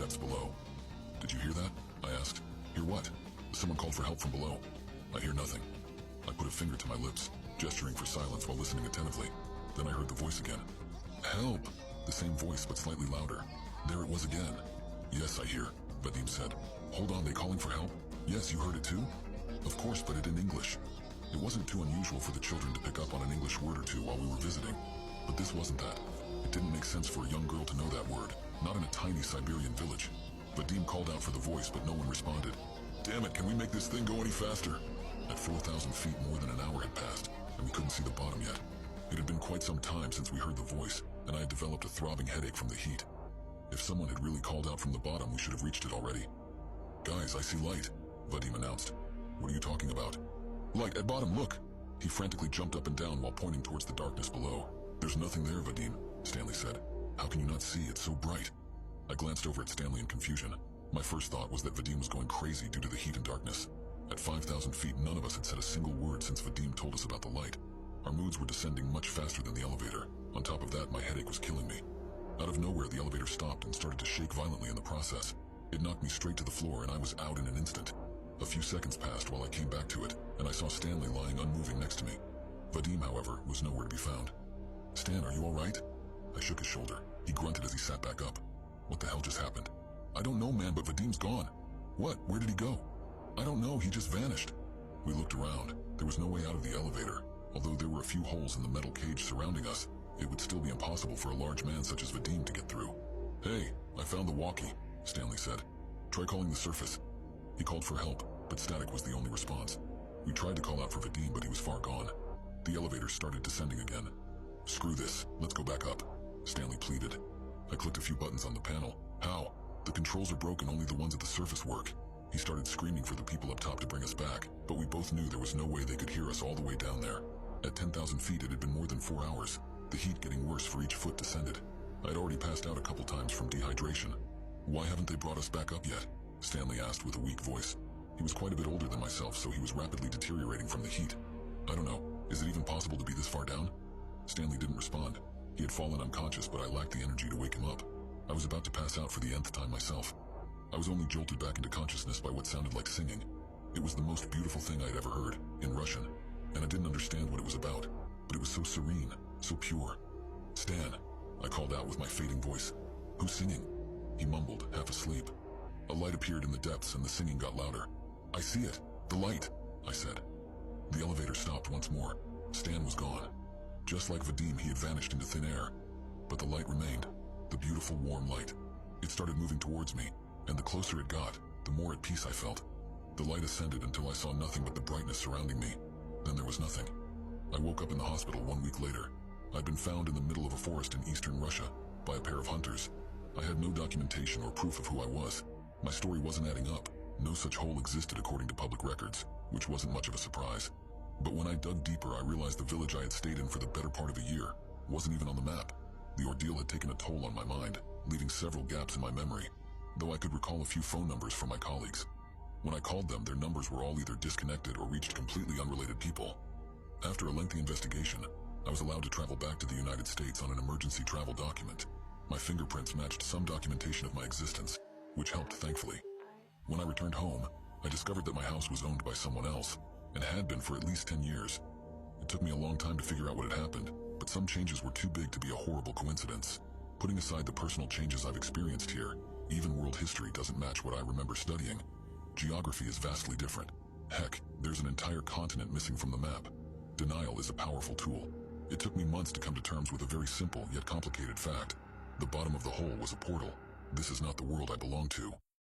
depths below. "Did you hear that?" I asked. "Hear what?" "Someone called for help from below." "I hear nothing." I put a finger to my lips, gesturing for silence while listening attentively. Then I heard the voice again. "Help!" The same voice, but slightly louder. There it was again. "Yes, I hear," Vadim said. "Hold on, they calling for help?" "Yes, you heard it too?" "Of course, but it in English." It wasn't too unusual for the children to pick up on an English word or two while we were visiting, but this wasn't that. It didn't make sense for a young girl to know that word, not in a tiny Siberian village. Vadim called out for the voice, but no one responded. "Damn it, can we make this thing go any faster?" At 4,000 feet, more than an hour had passed, and we couldn't see the bottom yet. It had been quite some time since we heard the voice, and I had developed a throbbing headache from the heat. If someone had really called out from the bottom, we should have reached it already. "Guys, I see light," Vadim announced. "What are you talking about?" "Light at bottom, look!" He frantically jumped up and down while pointing towards the darkness below. "There's nothing there, Vadim," Stanley said. "How can you not see? It's so bright." I glanced over at Stanley in confusion. My first thought was that Vadim was going crazy due to the heat and darkness. At 5,000 feet, none of us had said a single word since Vadim told us about the light. Our moods were descending much faster than the elevator. On top of that, my headache was killing me. Out of nowhere, the elevator stopped and started to shake violently in the process. It knocked me straight to the floor, and I was out in an instant. A few seconds passed while I came back to it, and I saw Stanley lying unmoving next to me. Vadim, however, was nowhere to be found. "Stan, are you all right?" I shook his shoulder. He grunted as he sat back up. "What the hell just happened?" "I don't know, man, but Vadim's gone." "What? Where did he go?" "I don't know, he just vanished." We looked around. There was no way out of the elevator. Although there were a few holes in the metal cage surrounding us, it would still be impossible for a large man such as Vadim to get through. "Hey, I found the walkie," Stanley said. "Try calling the surface." He called for help, but static was the only response. We tried to call out for Vadim, but he was far gone. The elevator started descending again. "Screw this, let's go back up," Stanley pleaded. I clicked a few buttons on the panel. "How? The controls are broken, only the ones at the surface work." He started screaming for the people up top to bring us back, but we both knew there was no way they could hear us all the way down there. At 10,000 feet, it had been more than 4 hours, the heat getting worse for each foot descended. I had already passed out a couple times from dehydration. "Why haven't they brought us back up yet?" Stanley asked with a weak voice. He was quite a bit older than myself, so he was rapidly deteriorating from the heat. "I don't know. Is it even possible to be this far down?" Stanley didn't respond. He had fallen unconscious, but I lacked the energy to wake him up. I was about to pass out for the nth time myself. I was only jolted back into consciousness by what sounded like singing. It was the most beautiful thing I had ever heard, in Russian, and I didn't understand what it was about, but it was so serene, so pure. "Stan," I called out with my fading voice. "Who's singing?" He mumbled, half asleep. A light appeared in the depths and the singing got louder. "I see it, the light," I said. The elevator stopped once more. Stan was gone. Just like Vadim, he had vanished into thin air, but the light remained, the beautiful warm light. It started moving towards me, and the closer it got, the more at peace I felt. The light ascended until I saw nothing but the brightness surrounding me. Then there was nothing. I woke up in the hospital 1 week later. I'd been found in the middle of a forest in eastern Russia by a pair of hunters. I had no documentation or proof of who I was. My story wasn't adding up. No such hole existed according to public records, which wasn't much of a surprise. But when I dug deeper, I realized the village I had stayed in for the better part of a year wasn't even on the map. The ordeal had taken a toll on my mind, leaving several gaps in my memory, though I could recall a few phone numbers from my colleagues. When I called them, their numbers were all either disconnected or reached completely unrelated people. After a lengthy investigation, I was allowed to travel back to the United States on an emergency travel document. My fingerprints matched some documentation of my existence, which helped, thankfully. When I returned home, I discovered that my house was owned by someone else, and had been for at least 10 years. It took me a long time to figure out what had happened, but some changes were too big to be a horrible coincidence. Putting aside the personal changes I've experienced here, even world history doesn't match what I remember studying. Geography is vastly different. Heck, there's an entire continent missing from the map. Denial is a powerful tool. It took me months to come to terms with a very simple yet complicated fact. The bottom of the hole was a portal. This is not the world I belong to.